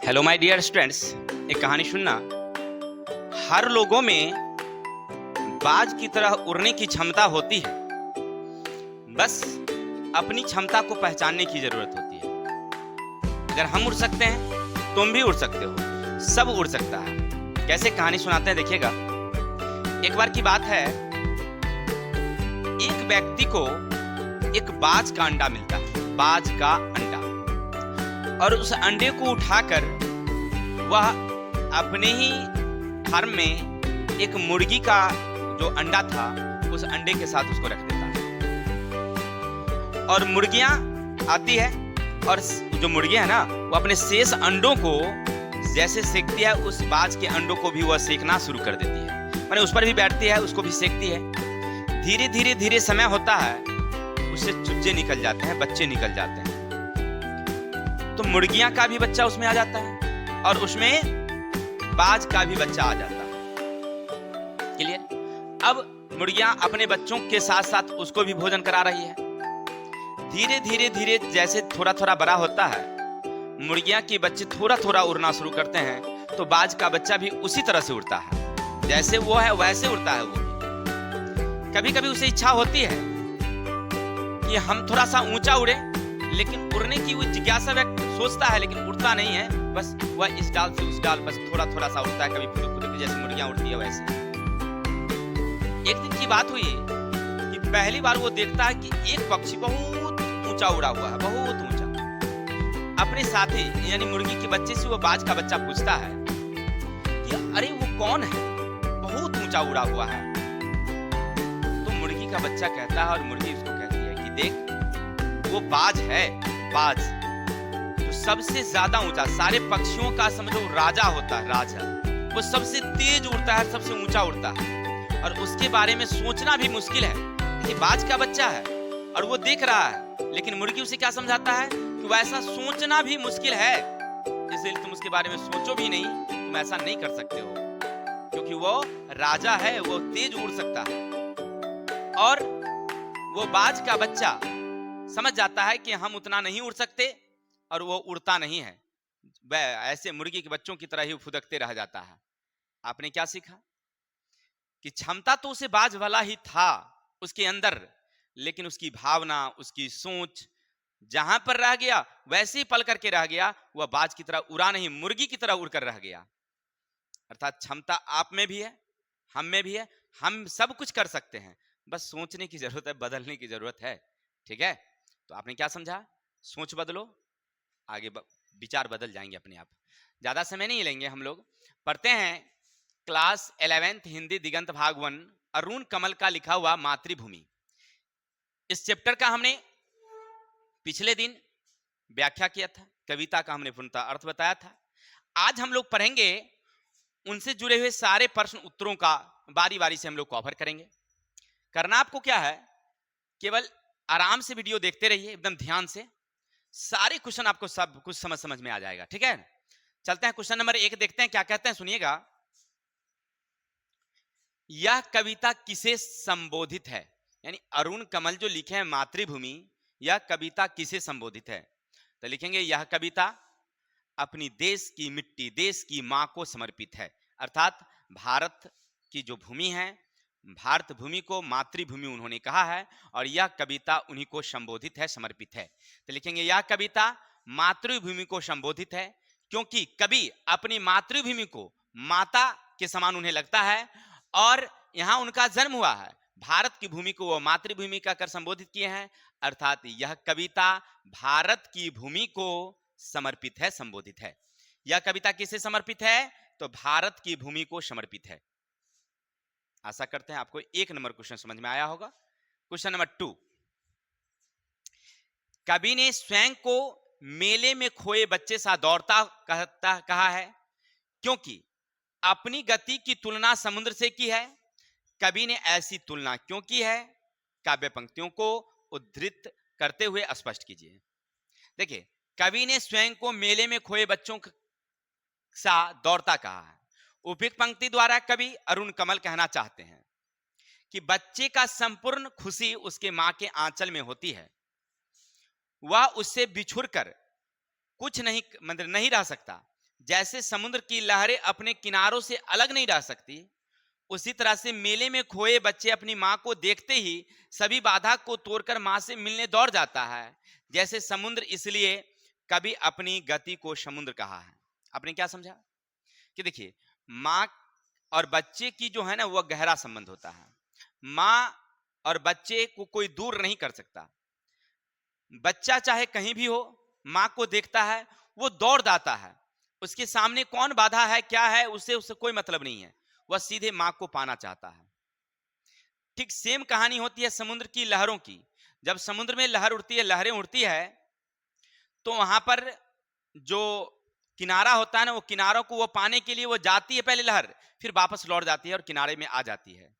Hello my dear students, एक कहानी सुनना। हर लोगों में बाज की तरह उड़ने की क्षमता होती है, बस अपनी क्षमता को पहचानने की जरूरत होती है। अगर हम उड़ सकते हैं तुम भी उड़ सकते हो, सब उड़ सकता है। कैसे कहानी सुनाते हैं देखिएगा। एक बार की बात है, एक व्यक्ति को एक बाज का अंडा मिलता है, बाज का अंडा, और उस अंडे को उठाकर वह अपने ही फार्म में एक मुर्गी का जो अंडा था उस अंडे के साथ उसको रख देता है। और मुर्गियां आती है और जो मुर्गियां है ना वो अपने शेष अंडों को जैसे सेकती है, उस बाज के अंडों को भी वह सेकना शुरू कर देती है। माने उस पर भी बैठती है, उसको भी सेकती है। धीरे धीरे धीरे समय होता है, उससे चूजे निकल जाते हैं, बच्चे निकल जाते हैं। तो मुर्गियां का भी बच्चा उसमें आ जाता है और उसमें बाज का भी बच्चा आ जाता है। क्लियर? अब मुर्गियां अपने बच्चों के साथ साथ उसको भी भोजन करा रही है। धीरे धीरे धीरे जैसे थोड़ा थोड़ा बड़ा होता है, मुर्गियां के बच्चे थोड़ा थोड़ा उड़ना शुरू करते हैं, तो बाज का बच्चा भी उसी तरह से उड़ता है। जैसे वो है वैसे उड़ता है वो भी। कभी कभी उसे इच्छा होती है कि हम थोड़ा सा ऊंचा उड़े, लेकिन उड़ने की वो जिज्ञासा व्यक्त सोचता है, लेकिन उड़ता नहीं है। बस वह इस डाल से उस डाल बस थोड़ा थोड़ा सा उड़ता है, कभी फुदक फुदक जैसे मुर्गियां उड़ती है वैसे। एक दिन की बात हुई कि पहली बार वो देखता है कि एक पक्षी बहुत ऊंचा उड़ा हुआ है, बहुत ऊंचा। अपने साथी यानी मुर्गी के बच्चे से वो बाज का बच्चा पूछता है कि अरे वो कौन है, बहुत ऊंचा उड़ा हुआ है। तो मुर्गी का बच्चा कहता है और मुर्गी उसको कहती है कि देख, वो बाज है, बाज जो सबसे ज्यादा ऊंचा, सारे पक्षियों का समझो राजा होता है, राजा। वो सबसे तेज उड़ता है, सबसे ऊंचा उड़ता है, और उसके बारे में सोचना भी मुश्किल है। ये बाज का बच्चा है और वो देख रहा है, लेकिन मुर्गी उसे क्या समझाता है कि वैसा सोचना भी मुश्किल है, इसलिए तुम उसके बारे में सोचो भी नहीं, तुम ऐसा नहीं कर सकते हो, क्योंकि वो राजा है, वो तेज उड़ सकता है। और वो बाज का बच्चा समझ जाता है कि हम उतना नहीं उड़ सकते, और वो उड़ता नहीं है, वह ऐसे मुर्गी के बच्चों की तरह ही फुदकते रह जाता है। आपने क्या सीखा कि क्षमता तो उसे बाज वाला ही था उसके अंदर, लेकिन उसकी भावना, उसकी सोच जहां पर रह गया वैसे ही पल करके रह गया। वह बाज की तरह उड़ा नहीं, मुर्गी की तरह उड़कर रह गया। अर्थात क्षमता आप में भी है, हम में भी है, हम सब कुछ कर सकते हैं, बस सोचने की जरूरत है, बदलने की जरूरत है। ठीक है? तो आपने क्या समझा? सोच बदलो, आगे विचार बदल जाएंगे अपने आप। ज्यादा समय नहीं लेंगे, हम लोग पढ़ते हैं क्लास 11th हिंदी दिगंत भाग 1, अरुण कमल का लिखा हुआ मातृभूमि। इस चैप्टर का हमने पिछले दिन व्याख्या किया था, कविता का हमने पूर्णतः अर्थ बताया था। आज हम लोग पढ़ेंगे उनसे जुड़े हुए सारे प्रश्न उत्तरों का, बारी बारी से हम लोग कवर करेंगे। करना आपको क्या है, केवल आराम से वीडियो देखते रहिए, एकदम ध्यान से। सारे क्वेश्चन आपको सब कुछ समझ में आ जाएगा। ठीक है? चलते हैं क्वेश्चन नंबर 1 देखते हैं क्या कहते हैं, सुनिएगा। यह कविता किसे संबोधित है? यानी अरुण कमल जो लिखे हैं मातृभूमि, यह कविता किसे संबोधित है? तो लिखेंगे यह कविता अपनी देश की मिट्टी, देश की मां को समर्पित है। अर्थात भारत की जो भूमि है, भारत भूमि को मातृभूमि उन्होंने कहा है, और यह कविता उन्हीं को संबोधित है, समर्पित है। तो लिखेंगे यह कविता मातृभूमि को संबोधित है, क्योंकि कवि अपनी मातृभूमि को माता के समान उन्हें लगता है, और यहां उनका जन्म हुआ है। भारत की भूमि को वो मातृभूमि कहकर संबोधित किए हैं। अर्थात यह कविता भारत की भूमि को समर्पित है, संबोधित है। यह कविता किसे समर्पित है? तो भारत की भूमि को समर्पित है। आशा करते हैं आपको 1 नंबर क्वेश्चन समझ में आया होगा। क्वेश्चन नंबर 2, कवि ने स्वयं को मेले में खोए बच्चे सा दौड़ता कहा है, क्योंकि अपनी गति की तुलना समुद्र से की है। कवि ने ऐसी तुलना क्यों की है? काव्य पंक्तियों को उद्धृत करते हुए स्पष्ट कीजिए। देखिए, कवि ने स्वयं को मेले में खोए बच्चों सा दौड़ता कहा है। उपयुक्त पंक्ति द्वारा कवि अरुण कमल कहना चाहते हैं कि बच्चे का संपूर्ण खुशी उसके मां के आंचल में होती है। वह उससे बिछुड़कर कुछ नहीं मतलब नहीं रह सकता। जैसे समुद्र की लहरें अपने किनारों से अलग नहीं रह सकती, उसी तरह से मेले में खोए बच्चे अपनी माँ को देखते ही सभी बाधा को तोड़कर माँ से मिलने दौड़ जाता है। जैसे समुद्र, इसलिए कभी अपनी गति को समुद्र कहा है। आपने क्या समझा कि देखिए, माँ और बच्चे की जो है ना वह गहरा संबंध होता है। माँ और बच्चे को कोई दूर नहीं कर सकता। बच्चा चाहे कहीं भी हो, माँ को देखता है, वो दौड़ जाता है। उसके सामने कौन बाधा है, क्या है, उससे कोई मतलब नहीं है, वह सीधे माँ को पाना चाहता है। ठीक सेम कहानी होती है समुद्र की लहरों की। जब समुद्र में लहर उठती है, लहरें उठती है, तो वहां पर जो किनारा होता है ना, वो किनारों को वो पाने के लिए वो जाती है पहले लहर, फिर वापस लौट जाती है और किनारे में आ जाती है।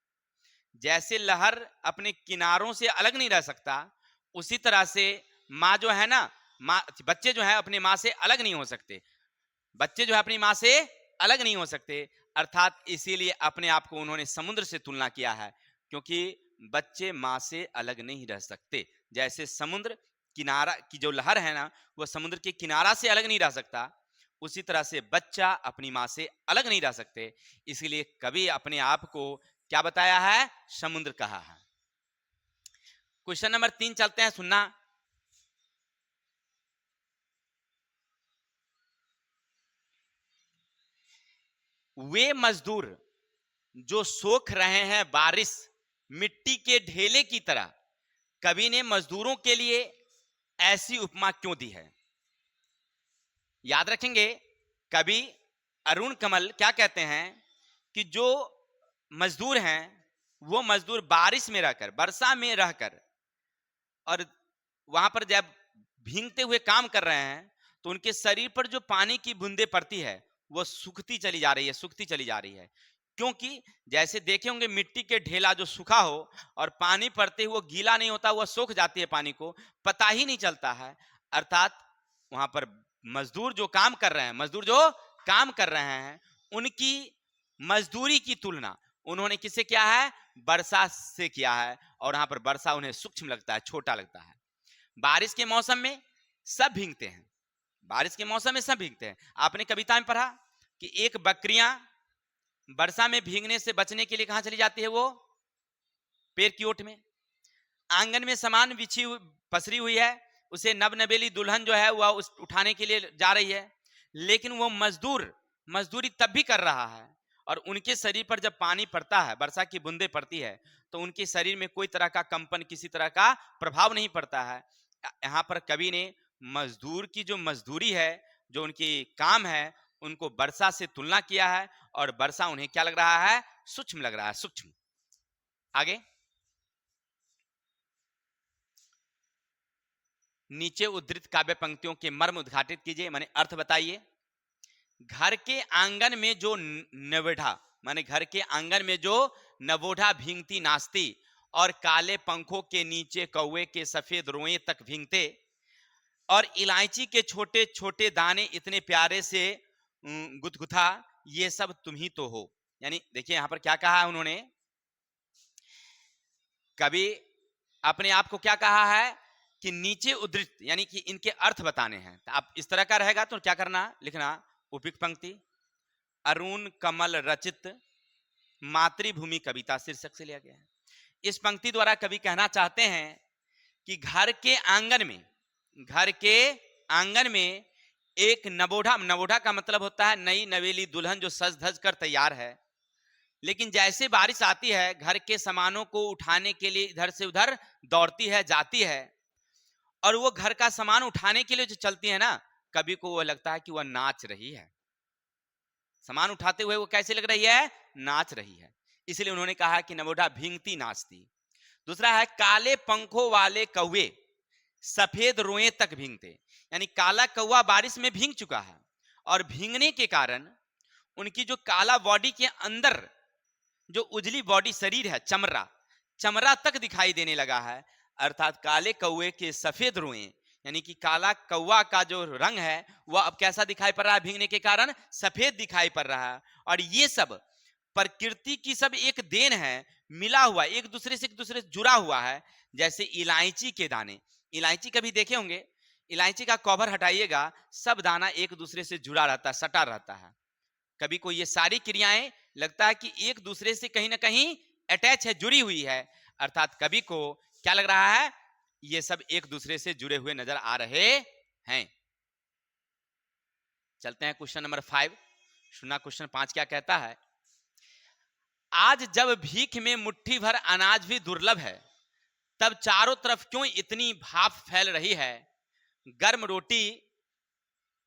जैसे लहर अपने किनारों से अलग नहीं रह सकता, उसी तरह से माँ जो है ना, माँ, बच्चे जो है अपने माँ से अलग नहीं हो सकते। बच्चे जो है अपनी माँ से अलग नहीं हो सकते, अर्थात इसीलिए अपने आप को उन्होंने समुद्र से तुलना किया है, क्योंकि बच्चे माँ से अलग नहीं रह सकते। जैसे समुद्र किनारा की जो लहर है ना, वह समुद्र के किनारा से अलग नहीं रह सकता, उसी तरह से बच्चा अपनी माँ से अलग नहीं रह सकते, इसीलिए कभी अपने आप को क्या बताया है, समुद्र कहा है। क्वेश्चन नंबर 3 चलते हैं, सुनना। वे मजदूर जो सोख रहे हैं बारिश मिट्टी के ढेले की तरह, कवि ने मजदूरों के लिए ऐसी उपमा क्यों दी है? याद रखेंगे, कवि अरुण कमल क्या कहते हैं कि जो मजदूर हैं, वो मजदूर बारिश में रहकर, वर्षा में रहकर, और वहां पर जब भींगते हुए काम कर रहे हैं, तो उनके शरीर पर जो पानी की बूंदे पड़ती है, वो सूखती चली जा रही है, सूखती चली जा रही है। क्योंकि जैसे देखे होंगे मिट्टी के ढेला जो सूखा हो और पानी पड़ते हुए गीला नहीं होता, वह सूख जाती है, पानी को पता ही नहीं चलता है। अर्थात वहां पर मजदूर जो काम कर रहे हैं, मजदूर जो काम कर रहे हैं, उनकी मजदूरी की तुलना उन्होंने किससे किया है? वर्षा से किया है। और वहां पर वर्षा उन्हें सूक्ष्म लगता है, छोटा लगता है। बारिश के मौसम में सब भीगते हैं, बारिश के मौसम में सब भीगते हैं। आपने कविता में पढ़ा कि एक बकरियां वर्षा में भीगने से बचने के लिए कहां चली जाती है? वो पेड़ की ओट में। आंगन में सामान बिछी पसरी हुई है, उसे नवनवेली दुल्हन जो है वह उस उठाने के लिए जा रही है, लेकिन वो मजदूरी तब भी कर रहा है, और उनके शरीर पर जब पानी पड़ता है, वर्षा की बूंदें पड़ती है, तो उनके शरीर में कोई तरह का कंपन, किसी तरह का प्रभाव नहीं पड़ता है। यहाँ पर कवि ने मजदूर की जो मजदूरी है, जो उनकी काम है, उनको वर्षा से तुलना किया है, और वर्षा उन्हें क्या लग रहा है? सूक्ष्म लग रहा है, सूक्ष्म। आगे नीचे उद्धृत काव्य पंक्तियों के मर्म उद्घाटित कीजिए, माने अर्थ बताइए। घर के आंगन में जो नवेढ़ा, माने घर के आंगन में जो नवोढ़ा भींगती नाचती, और काले पंखों के नीचे कौवे के सफेद रोए तक भींगते, और इलायची के छोटे छोटे दाने इतने प्यारे से गुथगुथा, ये सब तुम ही तो हो। यानी देखिए यहां पर क्या कहा है उन्होंने, कभी अपने आप को क्या कहा है कि नीचे उद्धृत, यानी कि इनके अर्थ बताने हैं। तो आप इस तरह का रहेगा तो क्या करना, लिखना उपयुक्त पंक्ति, अरुण कमल रचित मातृभूमि कविता शीर्षक से लिया गया है। इस पंक्ति द्वारा कवि कहना चाहते हैं कि घर के आंगन में एक नवोढ़ा का मतलब होता है नई नवेली दुल्हन जो सज धज कर तैयार है, लेकिन जैसे बारिश आती है, घर के सामानों को उठाने के लिए इधर से उधर दौड़ती है, जाती है, और वो घर का सामान उठाने के लिए जो चलती है ना, कभी को वो लगता है कि वह नाच रही है। सामान उठाते हुए वो कैसे लग रही है? नाच रही है। इसलिए उन्होंने कहा कि नवोढ़ा भींगती नाचती। दूसरा है काले पंखों वाले कौवे सफेद रोए तक भींगते, यानी काला कौवा बारिश में भींग चुका है, और भींगने के कारण उनकी जो काला बॉडी के अंदर जो उजली बॉडी शरीर है, चमड़ा तक दिखाई देने लगा है। अर्थात काले कौवे के सफेद रोए, यानी कि काला कौवा का जो रंग है वह अब कैसा दिखाई पड़ रहा है? भीगने के कारण सफेद दिखाई पड़ रहा है। और ये सब प्रकृति की सब एक देन है, मिला हुआ, एक दूसरे से जुड़ा हुआ है। जैसे इलायची के दाने, इलायची कभी देखे होंगे, इलायची का कवर हटाइएगा, सब दाना एक दूसरे से जुड़ा रहता है, सटा रहता है। कभी को ये सारी क्रियाएं लगता है कि एक दूसरे से कहीं ना कहीं अटैच है, जुड़ी हुई है, अर्थात कभी को क्या लग रहा है, ये सब एक दूसरे से जुड़े हुए नजर आ रहे हैं। चलते हैं क्वेश्चन नंबर 5। सुना क्वेश्चन 5 क्या कहता है। आज जब भीख में मुट्ठी भर अनाज भी दुर्लभ है, तब चारों तरफ क्यों इतनी भाप फैल रही है। गर्म रोटी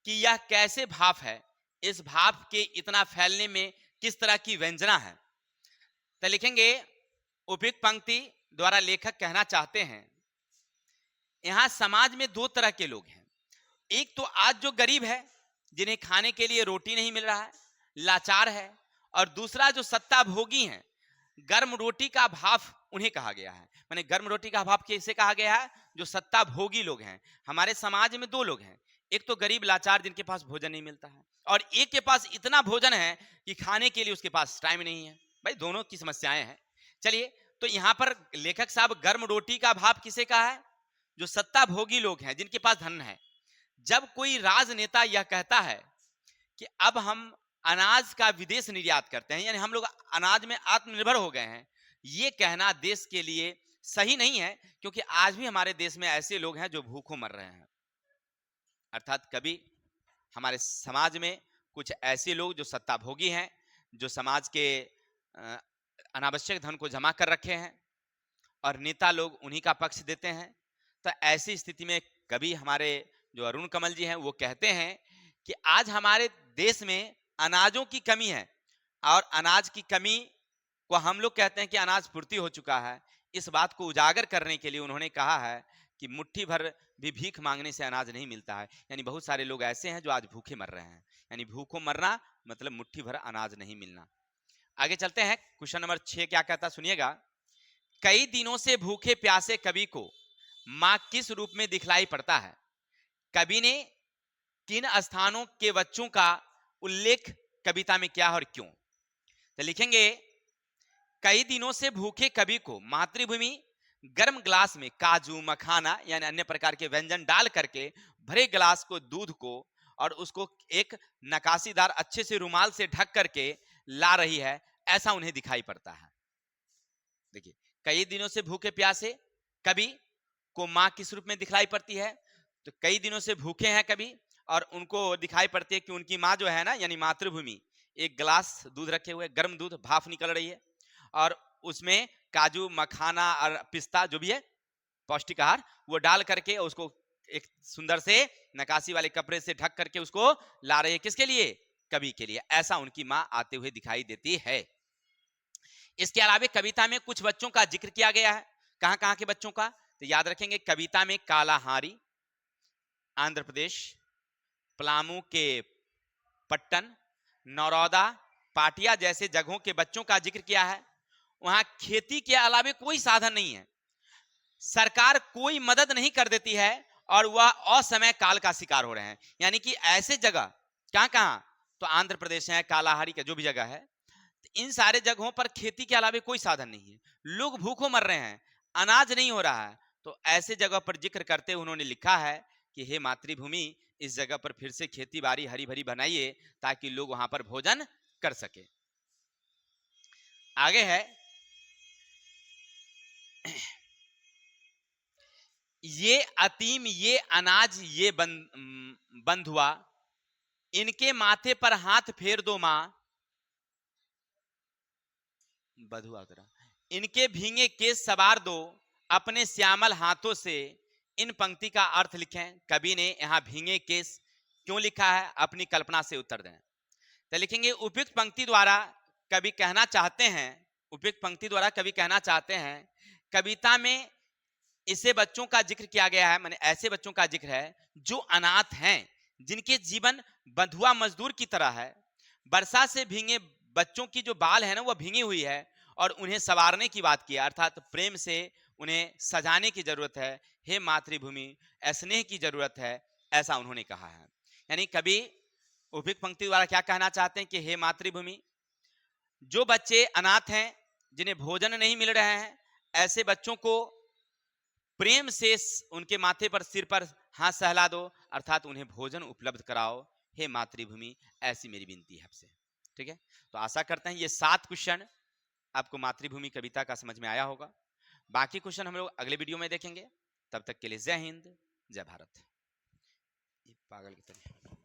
की यह कैसे भाप है, इस भाप के इतना फैलने में किस तरह की व्यंजना है। तो लिखेंगे उपयुक्त पंक्ति द्वारा लेखक कहना चाहते हैं, यहां समाज में दो तरह के लोग हैं। एक तो आज जो गरीब है, जिन्हें खाने के लिए रोटी नहीं मिल रहा है, लाचार है, और दूसरा जो सत्ता भोगी हैं, गर्म रोटी का भाव उन्हें कहा गया है। माने गर्म रोटी का भाव किसे कहा गया है, जो सत्ता भोगी लोग हैं। हमारे समाज में दो लोग हैं, एक तो गरीब लाचार जिनके पास भोजन नहीं मिलता है, और एक के पास इतना भोजन है कि खाने के लिए उसके पास टाइम नहीं है। भाई दोनों की समस्याएं हैं। चलिए, तो यहां पर लेखक साहब गर्म रोटी का भाव किसे कहा है, जो सत्ता भोगी लोग हैं, जिनके पास धन है। जब कोई राजनेता यह कहता है कि अब हम अनाज का विदेश निर्यात करते हैं, यानी हम लोग अनाज में आत्मनिर्भर हो गए हैं, ये कहना देश के लिए सही नहीं है, क्योंकि आज भी हमारे देश में ऐसे लोग हैं जो भूखों मर रहे हैं। अर्थात कभी हमारे समाज में कुछ ऐसे लोग जो सत्ता भोगी हैं, जो समाज के अनावश्यक धन को जमा कर रखे हैं, और नेता लोग उन्हीं का पक्ष देते हैं। तो ऐसी स्थिति में कभी हमारे जो अरुण कमल जी हैं वो कहते हैं कि आज हमारे देश में अनाजों की कमी है, और अनाज की कमी को हम लोग कहते हैं कि अनाज पूर्ति हो चुका है। इस बात को उजागर करने के लिए उन्होंने कहा है कि मुट्ठी भर भी भीख मांगने से अनाज नहीं मिलता है, यानी बहुत सारे लोग ऐसे हैं जो आज भूखे मर रहे हैं, यानी भूखों मरना मतलब मुट्ठी भर अनाज नहीं मिलना। आगे चलते हैं, क्वेश्चन नंबर 6 क्या कहता सुनिएगा। कई दिनों से भूखे प्यासे कवि को मां किस रूप में दिखलाई पड़ता है। कवि ने किन स्थानों के बच्चों का उल्लेख कविता में किया और क्यों। तो लिखेंगे कई दिनों से भूखे कवि को मातृभूमि गर्म ग्लास में काजू मखाना यानी अन्य प्रकार के व्यंजन डाल करके भरे ग्लास को दूध को और उसको एक नकाशीदार अच्छे से रुमाल से ढक करके ला रही है, ऐसा उन्हें दिखाई पड़ता है। देखिए, कई दिनों से भूखे प्यासे कवि को मां किस रूप में दिखलाई पड़ती है। तो कई दिनों से भूखे हैं कवि, और उनको दिखाई पड़ती है कि उनकी माँ जो है ना, यानी मातृभूमि, एक गिलास दूध रखे हुए, गर्म दूध, भाप निकल रही है, और उसमें काजू मखाना और पिस्ता जो भी है पौष्टिक आहार, वो डाल करके उसको एक सुंदर से नकाशी वाले कपड़े से ढक करके उसको ला रही है। किसके लिए? कवि के लिए। ऐसा उनकी माँ आते हुए दिखाई देती है। इसके अलावा कविता में कुछ बच्चों का जिक्र किया गया है। कहां कहां के बच्चों का? तो याद रखेंगे, कविता में कालाहारी आंध्र प्रदेश, पलामू के पट्टन, नौरौदा, पाटिया जैसे जगहों के बच्चों का जिक्र किया है। वहां खेती के अलावा कोई साधन नहीं है, सरकार कोई मदद नहीं कर देती है, और वह असमय काल का शिकार हो रहे हैं। यानी कि ऐसे जगह कहां कहां? तो आंध्र प्रदेश है, कालाहारी का जो भी जगह है, इन सारे जगहों पर खेती के अलावा कोई साधन नहीं है, लोग भूखों मर रहे हैं, अनाज नहीं हो रहा है। तो ऐसे जगह पर जिक्र करते उन्होंने लिखा है कि हे मातृभूमि, इस जगह पर फिर से खेती बाड़ी हरी भरी बनाइए ताकि लोग वहां पर भोजन कर सके। आगे है, ये अतीम, ये अनाज, ये बंधुआ, इनके माथे पर हाथ फेर दो मां, बधुआ करा, इनके भींगे केस सवार दो अपने श्यामल हाथों से। इन पंक्ति का अर्थ लिखें। कवि ने यहां भींगे केस क्यों लिखा है, अपनी कल्पना से उत्तर दें। तो लिखेंगे उपयुक्त पंक्ति द्वारा कवि कहना चाहते हैं, उपयुक्त पंक्ति द्वारा कवि कहना चाहते हैं, कविता में इसे बच्चों का जिक्र किया गया है, माने ऐसे बच्चों का जिक्र है जो अनाथ हैं, जिनके जीवन बंधुआ मजदूर की तरह है। वर्षा से भींगे बच्चों की जो बाल है ना, वह भींगी हुई है, और उन्हें संवारने की बात की, अर्थात प्रेम से उन्हें सजाने की जरूरत है। हे मातृभूमि, स्नेह की जरूरत है, ऐसा उन्होंने कहा है। यानी कवि उपयुक्त पंक्ति द्वारा क्या कहना चाहते हैं कि हे मातृभूमि, जो बच्चे अनाथ हैं, जिन्हें भोजन नहीं मिल रहे हैं, ऐसे बच्चों को प्रेम से उनके माथे पर, सिर पर हाथ सहला दो, अर्थात उन्हें भोजन उपलब्ध कराओ। हे मातृभूमि, ऐसी मेरी विनती है आपसे। ठीक है, तो आशा करते हैं ये 7 क्वेश्चन आपको मातृभूमि कविता का समझ में आया होगा। बाकी क्वेश्चन हम लोग अगले वीडियो में देखेंगे। तब तक के लिए जय हिंद, जय भारत। ये पागल की तरह